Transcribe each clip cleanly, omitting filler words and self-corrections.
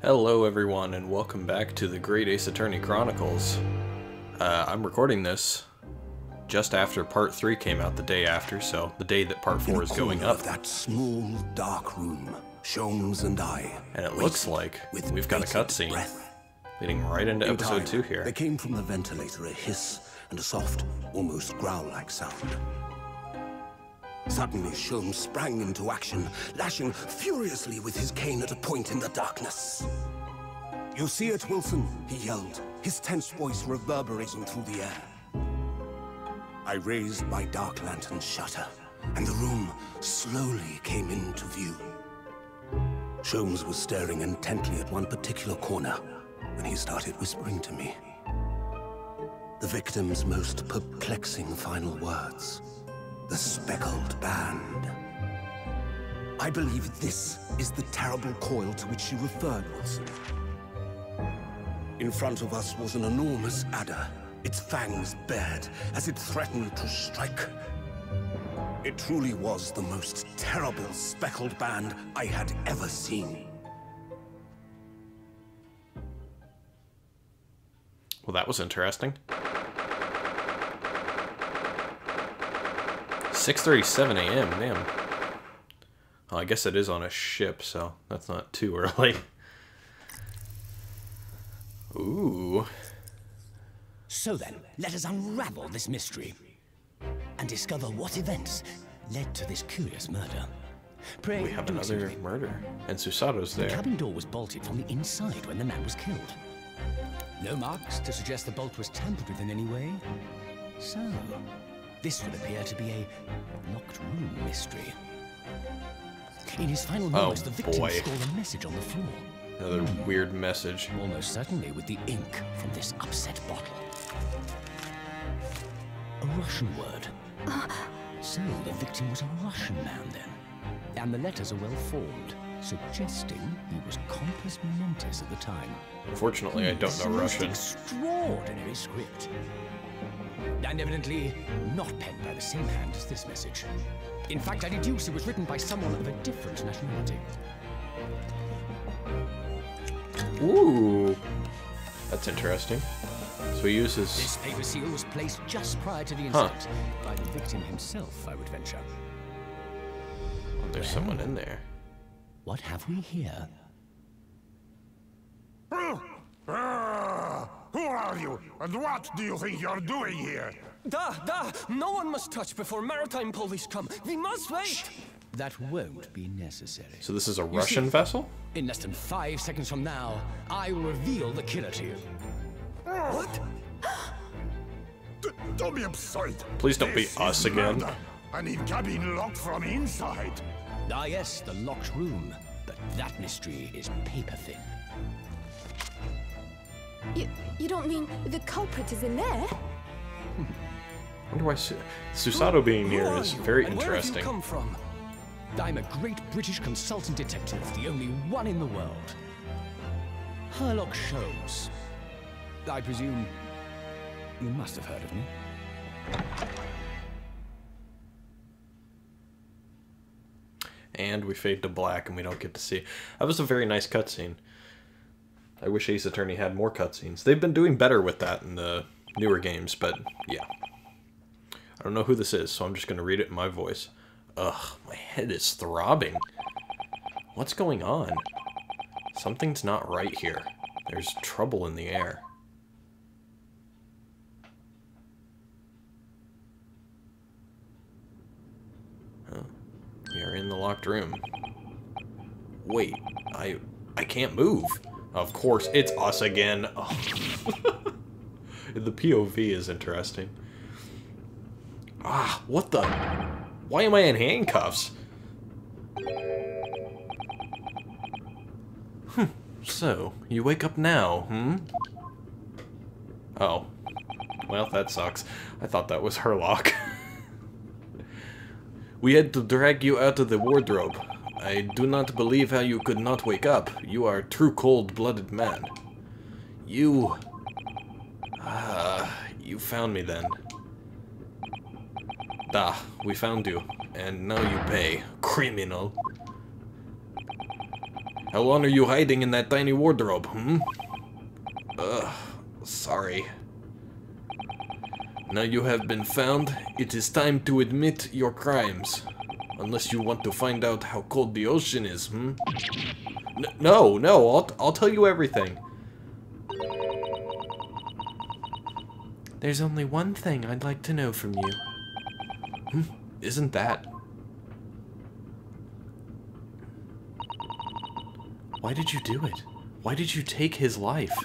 Hello everyone and welcome back to the Great Ace Attorney Chronicles. I'm recording this just after Part 3 came out the day after, so the day that Part 4 is going up. That small, dark room, Sholmes and I... And it looks like we've got a cutscene leading right into Episode 2 here. There came from the ventilator a hiss and a soft, almost growl-like sound. Suddenly, Sholmes sprang into action, lashing furiously with his cane at a point in the darkness. "You see it, Wilson?" he yelled, his tense voice reverberating through the air. I raised my dark lantern shutter, and the room slowly came into view. Sholmes was staring intently at one particular corner when he started whispering to me. The victim's most perplexing final words. The speckled band. I believe this is the terrible coil to which you referred, Wilson. In front of us was an enormous adder, its fangs bared as it threatened to strike. It truly was the most terrible speckled band I had ever seen. Well, that was interesting. 6:37 a.m., damn. Well, I guess it is on a ship, so that's not too early. Ooh. So then, let us unravel this mystery and discover what events led to this curious murder. Pray, We have do another excuse me. murder, and Susato's The there. cabin door was bolted from the inside when the man was killed. No marks to suggest the bolt was tampered with in any way. So, this would appear to be a locked room mystery. In his final moments, the victim boy. scrawled a message on the floor. Another weird message. Almost certainly with the ink from this upset bottle. A Russian word. So the victim was a Russian man then. And the letters are well formed, suggesting he was compos mentis at the time. Unfortunately, I don't This is know a most Russian. extraordinary script. And evidently not penned by the same hand as this message. In fact, I deduce it was written by someone of a different nationality. Ooh. That's interesting. So he uses... This paper seal was placed just prior to the incident by the victim himself, I would venture. Oh, there's someone in there. What have we here? Who are you, and what do you think you're doing here? No one must touch before maritime police come. We must wait. That won't be necessary. So this is a Russian vessel? In less than 5 seconds from now, I will reveal the killer to you. What? Don't be absurd. Please don't be This us is again. murder. I need cabin locked from inside. Ah yes, the locked room. But that mystery is paper thin. You don't mean the culprit is in there? I wonder why Susato being Who here are is you, very and interesting. Where have you come from? I'm a great British consultant detective, the only one in the world. Sherlock Sholmes. I presume you must have heard of me. And we fade to black and we don't get to see. That was a very nice cutscene. I wish Ace Attorney had more cutscenes. They've been doing better with that in the newer games, but yeah. I don't know who this is, so I'm just going to read it in my voice. Ugh, my head is throbbing. What's going on? Something's not right here. There's trouble in the air. Oh, we are in the locked room. Wait, I can't move. Of course, it's us again. Oh. The POV is interesting. Ah, what the? Why am I in handcuffs? So, you wake up now, Oh. Well, that sucks. I thought that was Herlock. We had to drag you out of the wardrobe. I do not believe how you could not wake up. You are a true cold-blooded man. You found me then. We found you. And now you pay. Criminal. How long are you hiding in that tiny wardrobe, sorry. Now you have been found, it is time to admit your crimes. Unless you want to find out how cold the ocean is, No, I'll tell you everything. There's only one thing I'd like to know from you. Isn't that? Why did you do it? Why did you take his life?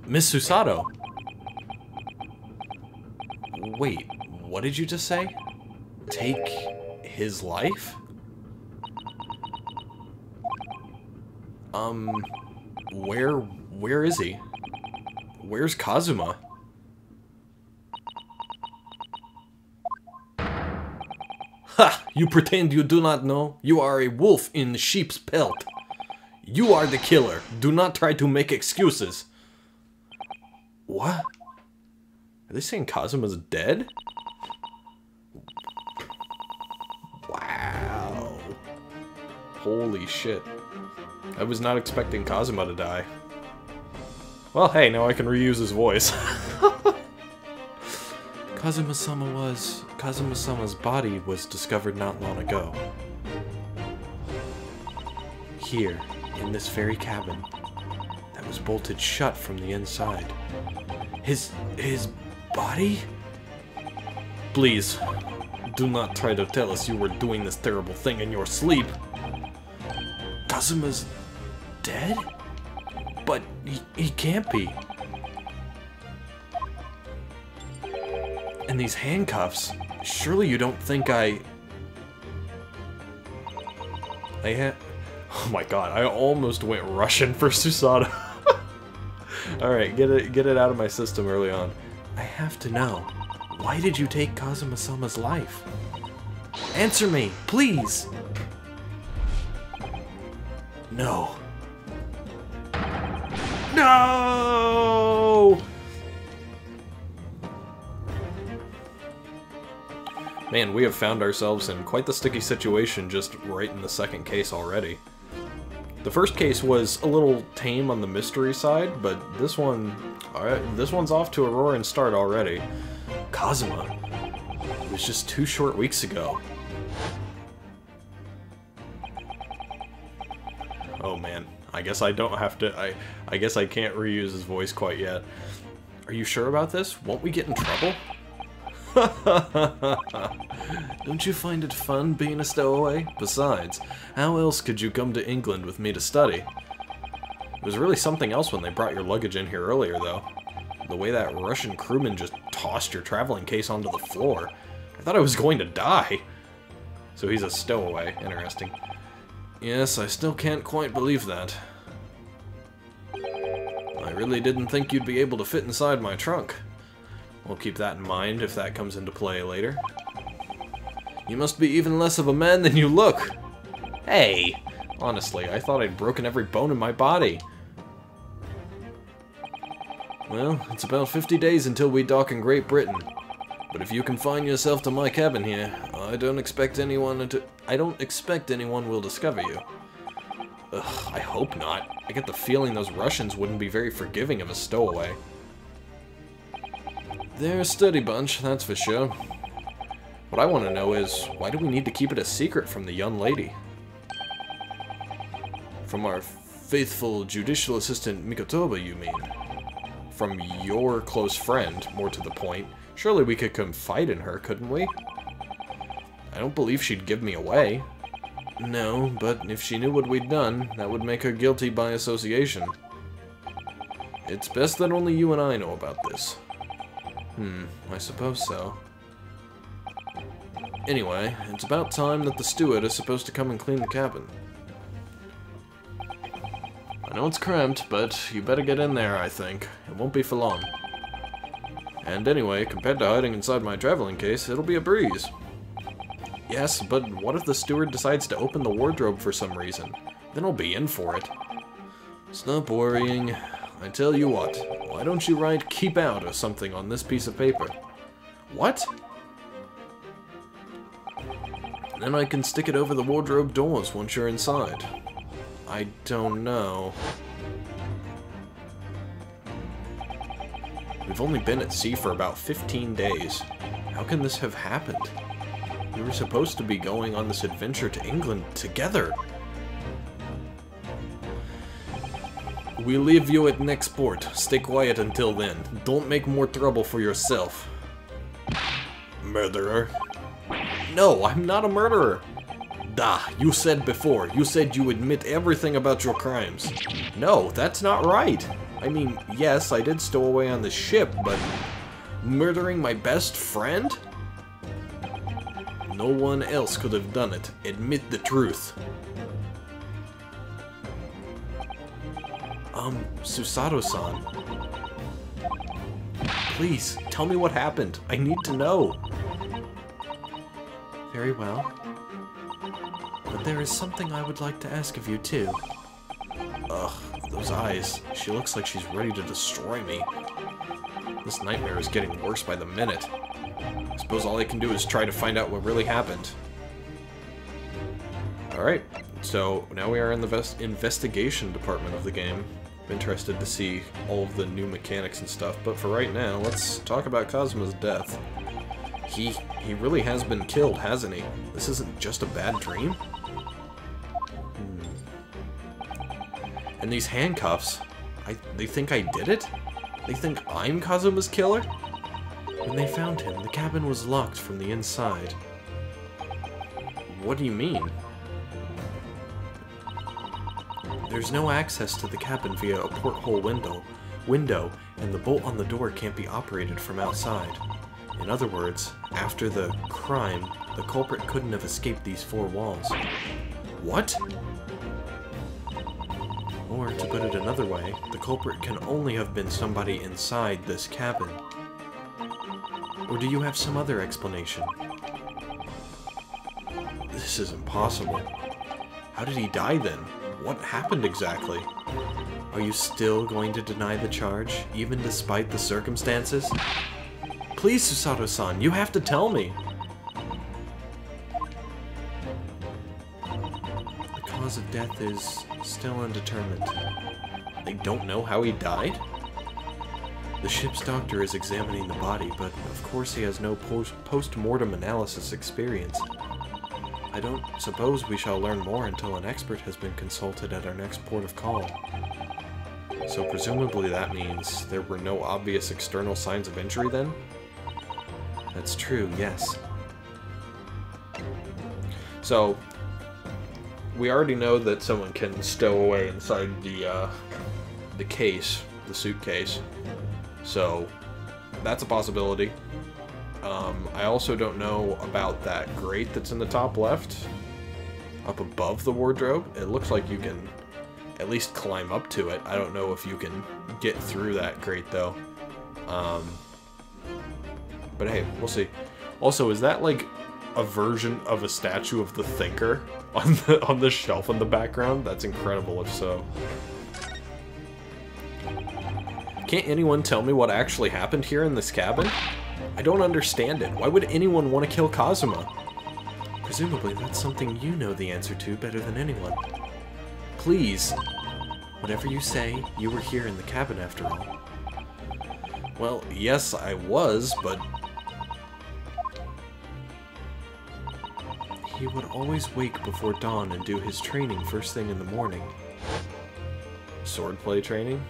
Miss Susato! Wait, what did you just say? Take his life? Where is he? Where's Kazuma? Ha! You pretend you do not know? You are a wolf in sheep's pelt. You are the killer. Do not try to make excuses. What? Are they saying Kazuma's dead? Wow. Holy shit. I was not expecting Kazuma to die. Well, hey, now I can reuse his voice. Kazuma-sama's body was discovered not long ago. Here, in this very cabin, that was bolted shut from the inside. His body? Please, do not try to tell us you were doing this terrible thing in your sleep. Kazuma's dead? But he can't be. And these handcuffs, surely you don't think I had... Oh my god, I almost went Russian for Susato. Alright, get it out of my system early on. I have to know, why did you take Kazuma-sama's life? Answer me, please! No. No! Man, we have found ourselves in quite the sticky situation just right in the second case already. The first case was a little tame on the mystery side, but this one's off to a roaring start already. Kazuma. It was just 2 short weeks ago. Oh man, I guess I don't have to, I guess I can't reuse his voice quite yet. Are you sure about this? Won't we get in trouble? Don't you find it fun being a stowaway? Besides, how else could you come to England with me to study? It was really something else when they brought your luggage in here earlier, though. The way that Russian crewman just tossed your traveling case onto the floor. I thought I was going to die. So he's a stowaway. Interesting. Yes, I still can't quite believe that. I really didn't think you'd be able to fit inside my trunk. We'll keep that in mind if that comes into play later. You must be even less of a man than you look. Hey! Honestly, I thought I'd broken every bone in my body. Well, it's about 50 days until we dock in Great Britain. But if you confine yourself to my cabin here, I don't expect anyone will discover you. Ugh, I hope not. I get the feeling those Russians wouldn't be very forgiving of a stowaway. They're a steady bunch, that's for sure. What I want to know is, why do we need to keep it a secret from the young lady? From our faithful judicial assistant Mikotoba, you mean? From your close friend, more to the point. Surely we could confide in her, couldn't we? I don't believe she'd give me away. No, but if she knew what we'd done, that would make her guilty by association. It's best that only you and I know about this. I suppose so. Anyway, it's about time that the steward is supposed to come and clean the cabin. I know it's cramped, but you better get in there, I think. It won't be for long. And anyway, compared to hiding inside my traveling case, it'll be a breeze. Yes, but what if the steward decides to open the wardrobe for some reason? Then I'll be in for it. Stop worrying. I tell you what, why don't you write "keep out" or something on this piece of paper? What? Then I can stick it over the wardrobe doors once you're inside. I don't know. We've only been at sea for about 15 days. How can this have happened? We were supposed to be going on this adventure to England together. We leave you at next port. Stay quiet until then. Don't make more trouble for yourself. Murderer. No, I'm not a murderer. Da, you said before. You said you admit everything about your crimes. No, that's not right. I mean, yes, I did stow away on the ship, but murdering my best friend? No one else could have done it. Admit the truth. Susato-san. Please, tell me what happened. I need to know. Very well. But there is something I would like to ask of you, too. Ugh, those eyes. She looks like she's ready to destroy me. This nightmare is getting worse by the minute. I suppose all I can do is try to find out what really happened. Alright, so now we are in the investigation department of the game. I'm interested to see all of the new mechanics and stuff, but for right now, let's talk about Kazuma's death. He really has been killed, hasn't he? This isn't just a bad dream? And these handcuffs, they think I did it? They think I'm Kazuma's killer? When they found him, the cabin was locked from the inside. What do you mean? There's no access to the cabin via a porthole window, and the bolt on the door can't be operated from outside. In other words, after the crime, the culprit couldn't have escaped these four walls. What? Or, to put it another way, the culprit can only have been somebody inside this cabin. Or do you have some other explanation? This is impossible. How did he die then? What happened exactly? Are you still going to deny the charge, even despite the circumstances? Please, Susato-san, you have to tell me! The cause of death is still undetermined. They don't know how he died? The ship's doctor is examining the body, but of course he has no post-mortem analysis experience. I don't suppose we shall learn more until an expert has been consulted at our next port of call. So presumably that means there were no obvious external signs of injury then? That's true, yes. So, we already know that someone can stow away inside the case, the suitcase. So, that's a possibility. I also don't know about that grate that's in the top left, up above the wardrobe. It looks like you can at least climb up to it. I don't know if you can get through that grate though. But hey, we'll see. Also, is that like a version of a statue of the Thinker on the shelf in the background? That's incredible if so. Can't anyone tell me what actually happened here in this cabin? I don't understand it. Why would anyone want to kill Kazuma? Presumably that's something you know the answer to better than anyone. Please. Whatever you say, you were here in the cabin after all. Well, yes, I was, but... He would always wake before dawn and do his training first thing in the morning. Swordplay training?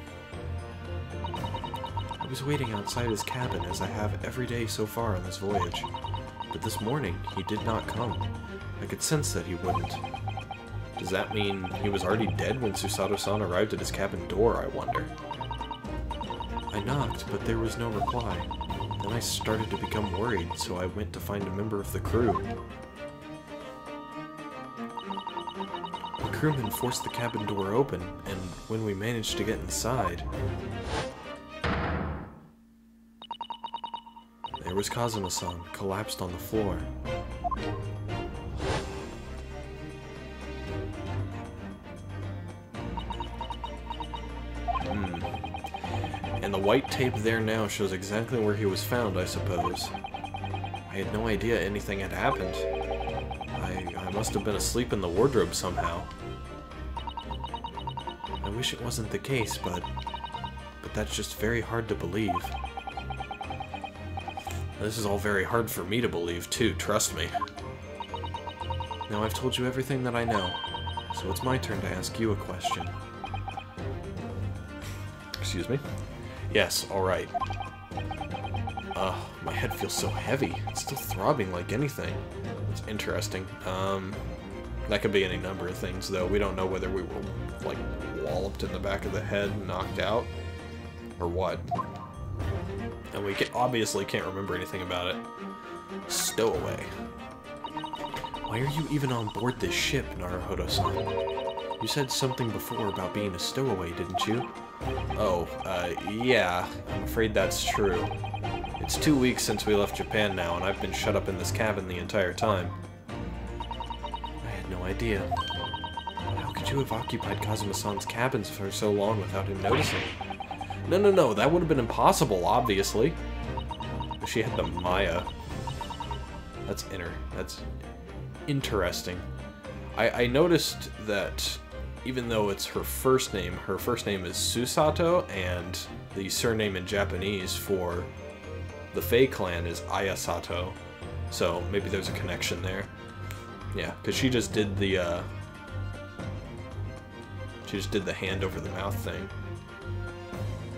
I was waiting outside his cabin as I have every day so far on this voyage. But this morning, he did not come. I could sense that he wouldn't. Does that mean he was already dead when Susato-san arrived at his cabin door, I wonder? I knocked, but there was no reply. Then I started to become worried, so I went to find a member of the crew. The crewman forced the cabin door open, and when we managed to get inside... There was Kazuma-san, collapsed on the floor. And the white tape there now shows exactly where he was found, I suppose. I had no idea anything had happened. I must have been asleep in the wardrobe somehow. wish it wasn't the case, but that's just very hard to believe. This is all very hard for me to believe, too, trust me. Now I've told you everything that I know, so it's my turn to ask you a question. Excuse me? Yes, alright. My head feels so heavy. It's still throbbing like anything. It's interesting. That could be any number of things, though. We don't know whether we were, like, walloped in the back of the head and knocked out, or what. And we obviously can't remember anything about it. Stowaway. Why are you even on board this ship, Naruhodo-san? You said something before about being a stowaway, didn't you? Oh, yeah. I'm afraid that's true. It's 2 weeks since we left Japan now, and I've been shut up in this cabin the entire time. I had no idea. How could you have occupied Kazuma-san's cabins for so long without him noticing? No, that would have been impossible, obviously. She had the Maya. That's interesting. I noticed that even though it's her first name is Susato, and the surname in Japanese for the Fei clan is Ayasato. So maybe there's a connection there. Yeah, because she just did the hand over the mouth thing.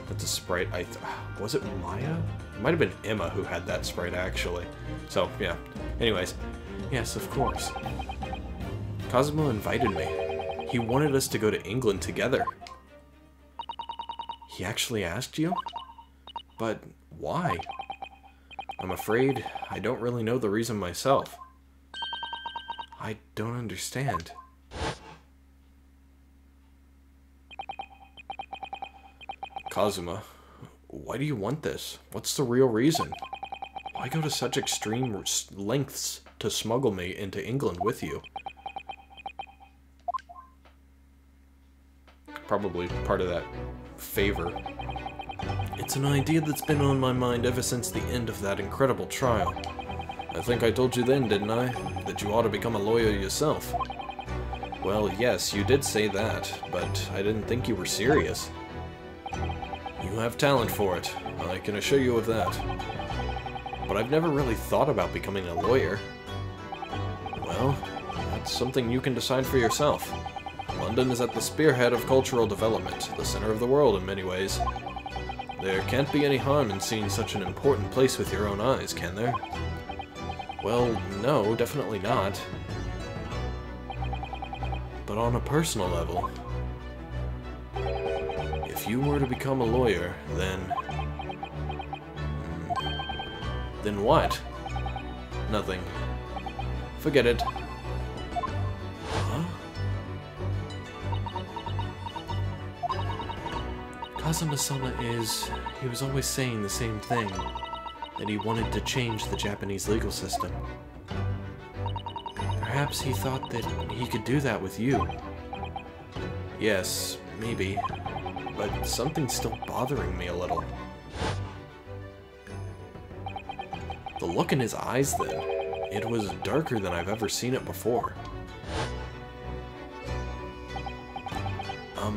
That's a sprite. Was it Maya? It might have been Emma who had that sprite, actually. So, yeah. Anyways. Yes, of course. Kazuma invited me. He wanted us to go to England together. He actually asked you? But why? I'm afraid I don't really know the reason myself. I don't understand. Kazuma, why do you want this? What's the real reason? Why go to such extreme lengths to smuggle me into England with you? Probably part of that favor. It's an idea that's been on my mind ever since the end of that incredible trial. I think I told you then, didn't I? That you ought to become a lawyer yourself. Well, yes, you did say that, but I didn't think you were serious. You have talent for it, I can assure you of that. But I've never really thought about becoming a lawyer. Well, that's something you can decide for yourself. London is at the spearhead of cultural development, the center of the world in many ways. There can't be any harm in seeing such an important place with your own eyes, can there? Well, no, definitely not. But on a personal level, if you were to become a lawyer, then... Then what? Nothing. Forget it. Huh? Kazuma-sama he was always saying the same thing, that he wanted to change the Japanese legal system. Perhaps he thought that he could do that with you. Yes, maybe, but something's still bothering me a little. The look in his eyes then, it was darker than I've ever seen it before.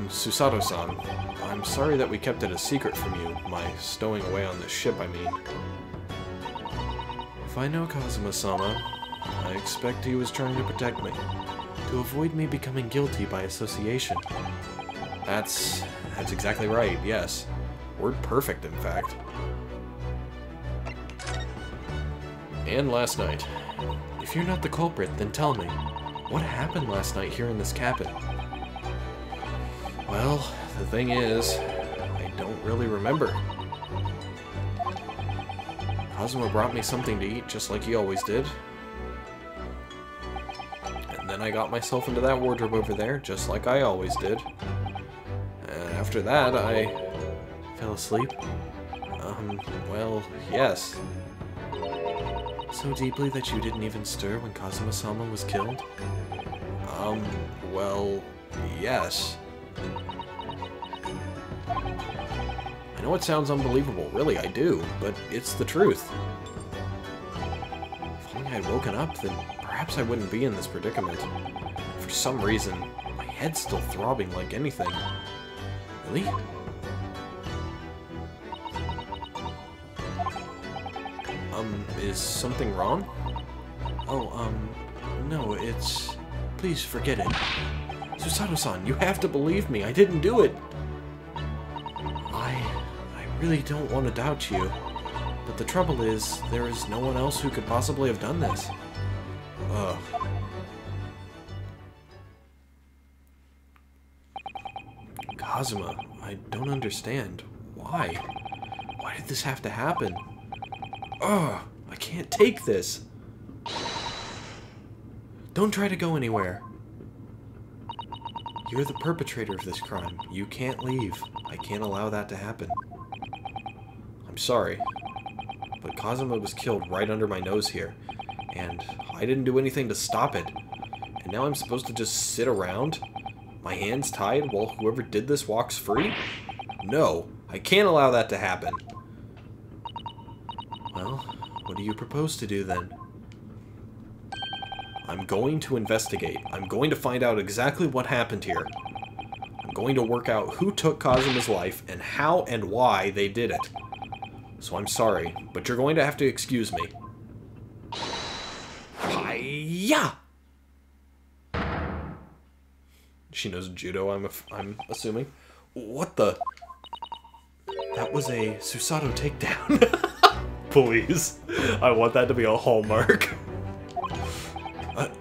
Susato-san, I'm sorry that we kept it a secret from you, my stowing away on this ship, I mean. If I know Kazuma-sama, I expect he was trying to protect me, to avoid me becoming guilty by association. That's exactly right, yes. Word perfect, in fact. And last night. If you're not the culprit, then tell me, what happened last night here in this cabin? Well, the thing is, I don't really remember. Kazuma brought me something to eat just like he always did. And then I got myself into that wardrobe over there just like I always did. And after that, I fell asleep. Well, yes. So deeply that you didn't even stir when Kazuma-sama was killed? Well, yes. I know it sounds unbelievable, really, I do, but it's the truth. If only I'd woken up, then perhaps I wouldn't be in this predicament. For some reason, my head's still throbbing like anything. Really? Is something wrong? Oh, no, it's... Please forget it. Susato-san, you have to believe me. I didn't do it. I really don't want to doubt you. But the trouble is, there is no one else who could possibly have done this. Ugh. Kazuma, I don't understand. Why? Why did this have to happen? Ugh, I can't take this. Don't try to go anywhere. You're the perpetrator of this crime. You can't leave. I can't allow that to happen. I'm sorry, but Kazuma was killed right under my nose here, and I didn't do anything to stop it. And now I'm supposed to just sit around? My hands tied while whoever did this walks free? No, I can't allow that to happen. Well, what do you propose to do then? I'm going to investigate. I'm going to find out exactly what happened here. I'm going to work out who took Kazuma's life and how and why they did it. So I'm sorry, but you're going to have to excuse me. Hi-ya! She knows judo, I'm assuming. What the? That was a Susato takedown. Please. I want that to be a hallmark.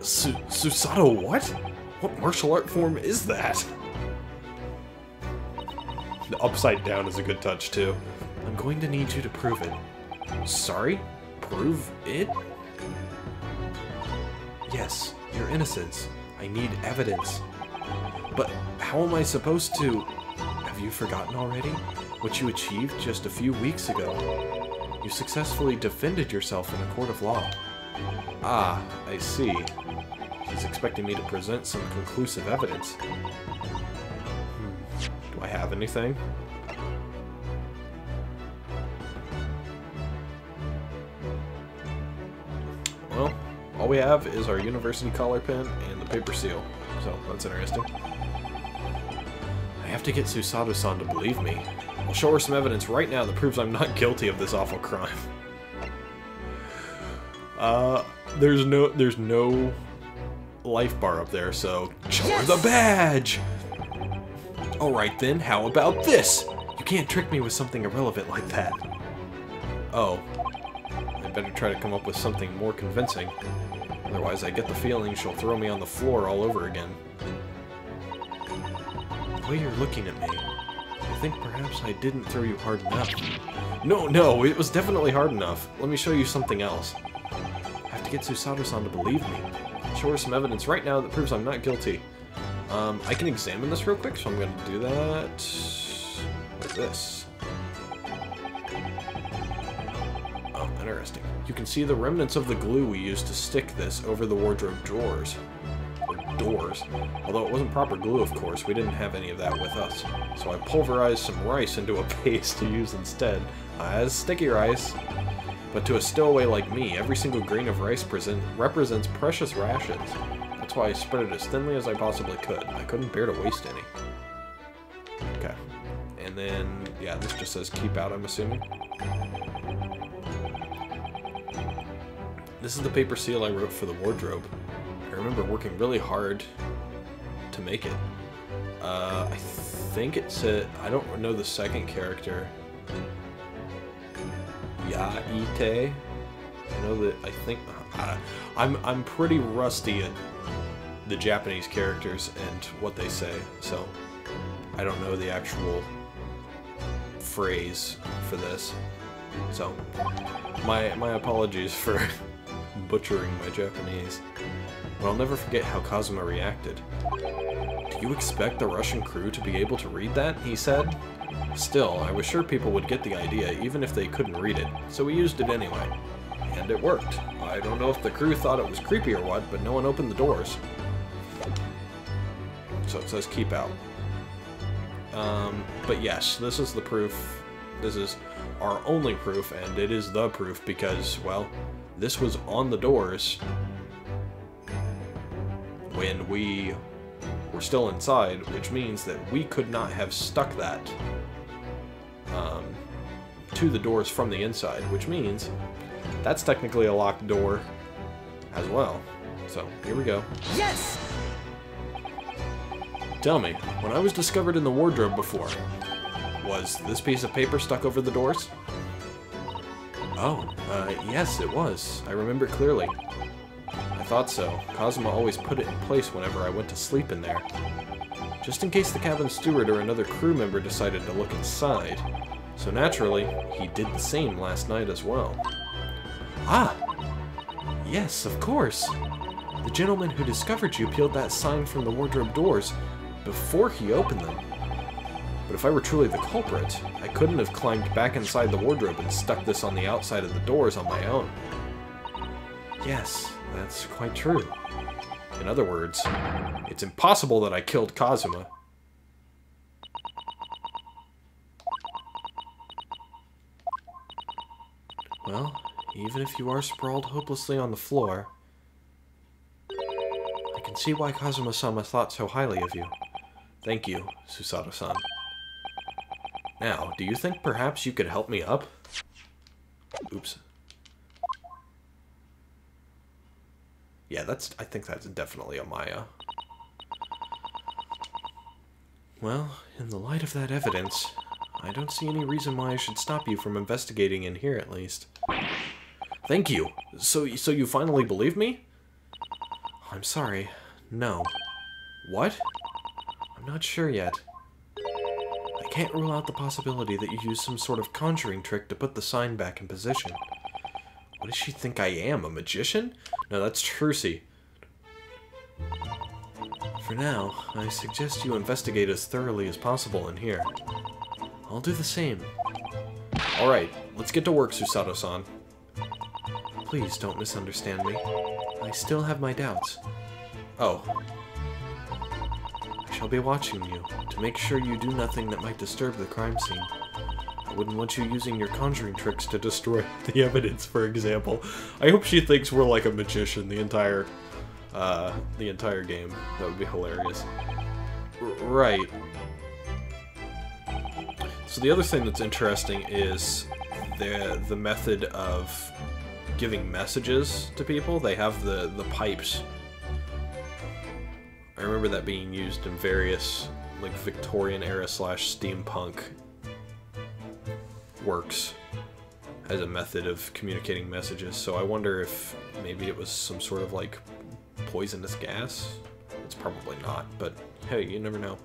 Susato what? What martial art form is that? The upside down is a good touch, too. I'm going to need you to prove it. Sorry? Prove it? Yes, your innocence. I need evidence. But how am I supposed to... Have you forgotten already? What you achieved just a few weeks ago? You successfully defended yourself in a court of law. Ah, I see. He's expecting me to present some conclusive evidence. Do I have anything? Well, all we have is our university collar pin and the paper seal. So, that's interesting. I have to get Susato-san to believe me. I'll show her some evidence right now that proves I'm not guilty of this awful crime. There's no life bar up there, so show her the badge! Alright then, how about this? You can't trick me with something irrelevant like that. Oh. I better try to come up with something more convincing. Otherwise, I get the feeling she'll throw me on the floor all over again. The way you're looking at me, I think perhaps I didn't throw you hard enough. No, it was definitely hard enough. Let me show you something else. I have to get Susato-san to believe me. Show her some evidence right now that proves I'm not guilty. I can examine this real quick, so I'm going to do that like this. Oh, interesting. You can see the remnants of the glue we used to stick this over the wardrobe drawers. Or doors. Although it wasn't proper glue, of course, we didn't have any of that with us. So I pulverized some rice into a paste to use instead, as sticky rice. But to a stowaway like me, every single grain of rice represents precious rations. That's why I spread it as thinly as I possibly could. I couldn't bear to waste any. Okay. And then, yeah, this just says keep out, I'm assuming. This is the paper seal I wrote for the wardrobe. I remember working really hard to make it. I think it said, I don't know the second character. Yaite. I know that, I think, I'm pretty rusty at the Japanese characters and what they say, so I don't know the actual phrase for this. So, my apologies for butchering my Japanese. But I'll never forget how Kazuma reacted. Do you expect the Russian crew to be able to read that? He said. Still, I was sure people would get the idea, even if they couldn't read it, so we used it anyway. And it worked. I don't know if the crew thought it was creepy or what, but no one opened the doors. So it says keep out. But yes, this is the proof. This is our only proof, and it is the proof because, well, this was on the doors when we were still inside, which means that we could not have stuck that to the doors from the inside, which means that's technically a locked door as well. So, here we go. Yes! Tell me, when I was discovered in the wardrobe before, was this piece of paper stuck over the doors? Oh, yes, it was. I remember clearly. I thought so. Kazuma always put it in place whenever I went to sleep in there. Just in case the cabin steward or another crew member decided to look inside. So naturally, he did the same last night as well. Ah! Yes, of course. The gentleman who discovered you peeled that sign from the wardrobe doors before he opened them. But if I were truly the culprit, I couldn't have climbed back inside the wardrobe and stuck this on the outside of the doors on my own. Yes, that's quite true. In other words, it's impossible that I killed Kazuma. Well, even if you are sprawled hopelessly on the floor, I can see why Kazuma-sama thought so highly of you. Thank you, Susato-san. Now, do you think perhaps you could help me up? Oops. Yeah, I think that's definitely a Maya. Well, in the light of that evidence, I don't see any reason why I should stop you from investigating in here, at least. Thank you! So you finally believe me? I'm sorry. No. What? I'm not sure yet. I can't rule out the possibility that you used some sort of conjuring trick to put the sign back in position. What does she think I am, a magician? No, that's Trucy. For now, I suggest you investigate as thoroughly as possible in here. I'll do the same. Alright, let's get to work, Susato-san. Please don't misunderstand me. I still have my doubts. Oh. I shall be watching you, to make sure you do nothing that might disturb the crime scene. I wouldn't want you using your conjuring tricks to destroy the evidence, for example. I hope she thinks we're like a magician the entire game. That would be hilarious. Right. So the other thing that's interesting is the method of giving messages to people. They have the pipes. I remember that being used in various like Victorian era / steampunk works as a method of communicating messages. So I wonder if maybe it was some sort of like poisonous gas. It's probably not, but hey, you never know.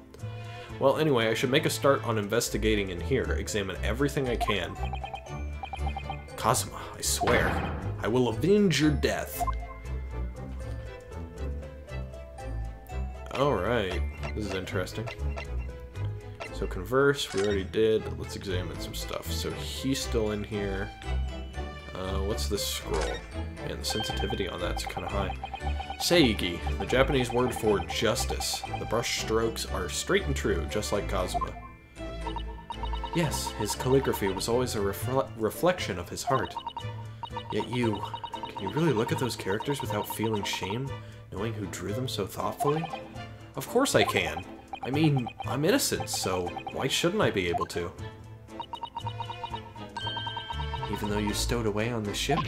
Well, anyway, I should make a start on investigating in here, examine everything I can. Kazuma, I swear, I will avenge your death. Alright, this is interesting. So converse, we already did. Let's examine some stuff. So he's still in here. What's this scroll? Man, the sensitivity on that's kind of high. Seigi, the Japanese word for justice. The brush strokes are straight and true, just like Kazuma. Yes, his calligraphy was always a reflection of his heart. Yet can you really look at those characters without feeling shame, knowing who drew them so thoughtfully? Of course I can. I mean, I'm innocent, so why shouldn't I be able to? Even though you stowed away on the ship?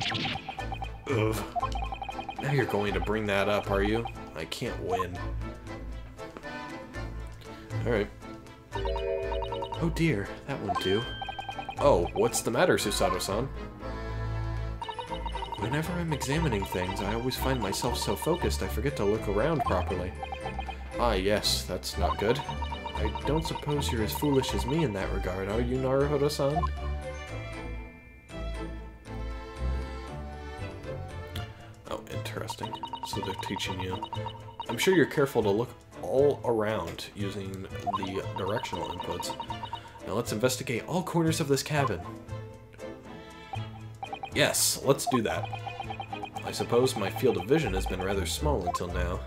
Ugh. Now you're going to bring that up, are you? I can't win. Alright. Oh dear, that won't do. Oh, what's the matter, Susato-san? Whenever I'm examining things, I always find myself so focused I forget to look around properly. Ah, yes, that's not good. I don't suppose you're as foolish as me in that regard, are you, Naruhodo-san? Oh, interesting. So they're teaching you. I'm sure you're careful to look all around using the directional inputs. Now let's investigate all corners of this cabin. Yes, let's do that. I suppose my field of vision has been rather small until now.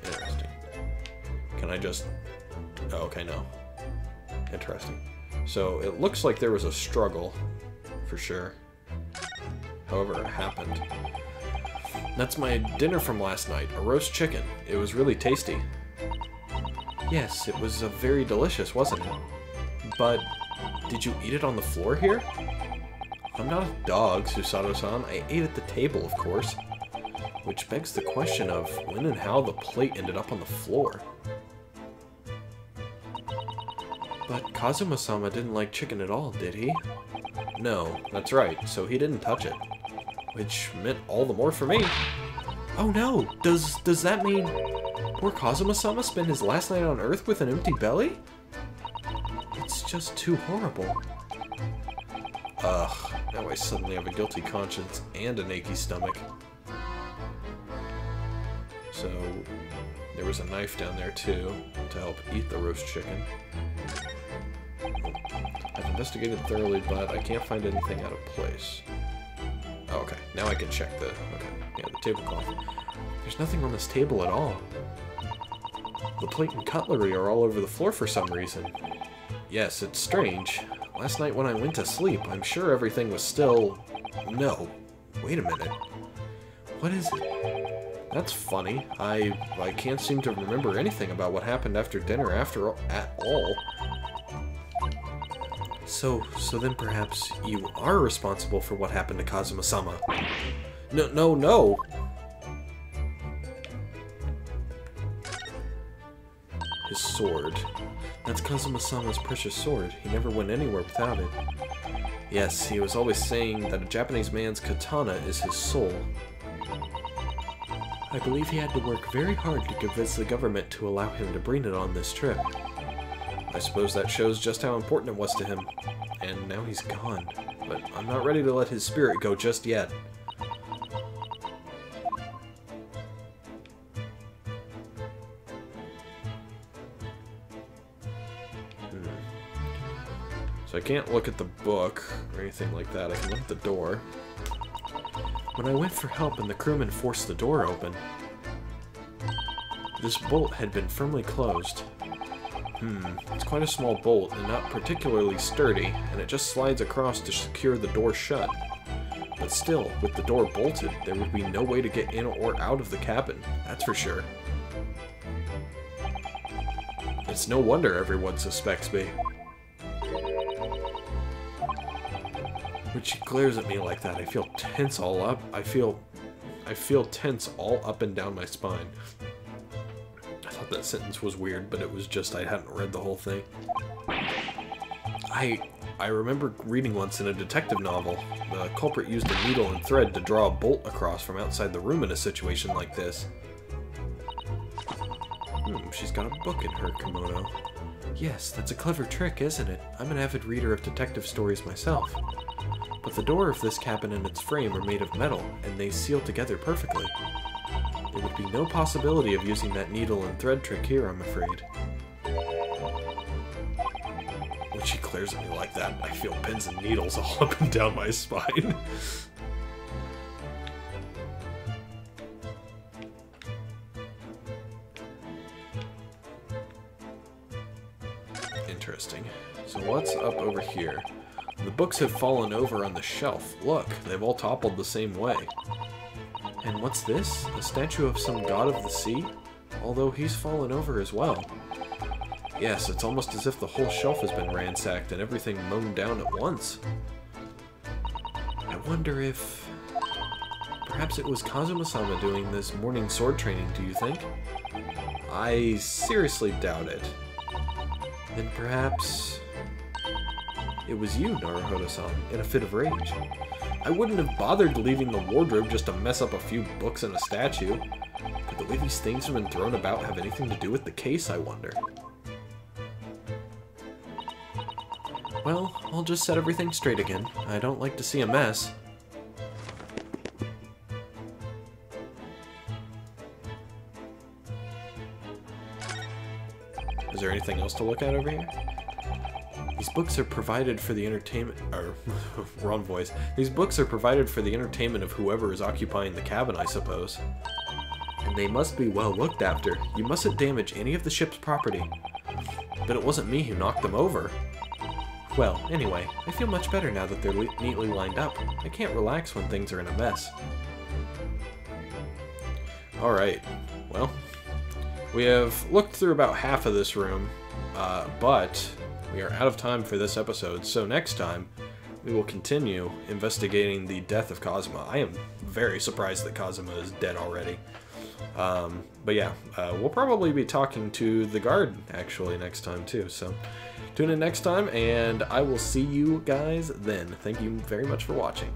Interesting. Can I just... Oh, okay, no. Interesting. So it looks like there was a struggle, for sure. However it happened. That's my dinner from last night, a roast chicken. It was really tasty. Yes, it was very delicious, wasn't it? But did you eat it on the floor here? I'm not a dog, Susato-san. I ate at the table, of course. Which begs the question of when and how the plate ended up on the floor. But Kazuma-sama didn't like chicken at all, did he? No, that's right, so he didn't touch it. Which meant all the more for me. Oh no! Does that mean poor Kazuma-sama spent his last night on Earth with an empty belly? It's just too horrible. Ugh, now I suddenly have a guilty conscience and an achy stomach. So, there was a knife down there too, to help eat the roast chicken. I've investigated thoroughly, but I can't find anything out of place. Oh, okay, now I can check the... okay, yeah, the tablecloth. There's nothing on this table at all. The plate and cutlery are all over the floor for some reason. Yes, it's strange. Last night when I went to sleep, I'm sure everything was still... No. Wait a minute. What is it? That's funny. I can't seem to remember anything about what happened after dinner at all. So then perhaps you are responsible for what happened to Kazuma-sama. No! His sword. That's Kazuma-sama's precious sword. He never went anywhere without it. Yes, he was always saying that a Japanese man's katana is his soul. I believe he had to work very hard to convince the government to allow him to bring it on this trip. I suppose that shows just how important it was to him. And now he's gone. But I'm not ready to let his spirit go just yet. So I can't look at the book or anything like that. I can look at the door. When I went for help and the crewman forced the door open, this bolt had been firmly closed. It's quite a small bolt and not particularly sturdy, and it just slides across to secure the door shut. But still, with the door bolted, there would be no way to get in or out of the cabin, that's for sure. It's no wonder everyone suspects me. When she glares at me like that, I feel tense all up. I feel tense all up and down my spine. I thought that sentence was weird, but it was just I hadn't read the whole thing. I remember reading once in a detective novel, the culprit used a needle and thread to draw a bolt across from outside the room in a situation like this. She's got a book in her kimono. Yes, that's a clever trick, isn't it? I'm an avid reader of detective stories myself. But the door of this cabin and its frame are made of metal, and they seal together perfectly. There would be no possibility of using that needle and thread trick here, I'm afraid. When she glares at me like that, I feel pins and needles all up and down my spine. Interesting. So what's up over here? The books have fallen over on the shelf. Look, they've all toppled the same way. And what's this? A statue of some god of the sea? Although he's fallen over as well. Yes, it's almost as if the whole shelf has been ransacked and everything mown down at once. I wonder if... perhaps it was Kazuma-sama doing this morning sword training, do you think? I seriously doubt it. Then perhaps... it was you, Naruhodo-san, in a fit of rage. I wouldn't have bothered leaving the wardrobe just to mess up a few books and a statue. Could the way these things have been thrown about have anything to do with the case, I wonder? Well, I'll just set everything straight again. I don't like to see a mess. Is there anything else to look at over here? These books are provided for the entertainment... wrong voice. These books are provided for the entertainment of whoever is occupying the cabin, I suppose. And they must be well looked after. You mustn't damage any of the ship's property. But it wasn't me who knocked them over. Well, anyway, I feel much better now that they're neatly lined up. I can't relax when things are in a mess. Alright, well, we have looked through about half of this room, but we are out of time for this episode, so next time we will continue investigating the death of Kazuma. I am very surprised that Kazuma is dead already. But yeah, we'll probably be talking to the guard, actually, next time, too. So, tune in next time, and I will see you guys then. Thank you very much for watching.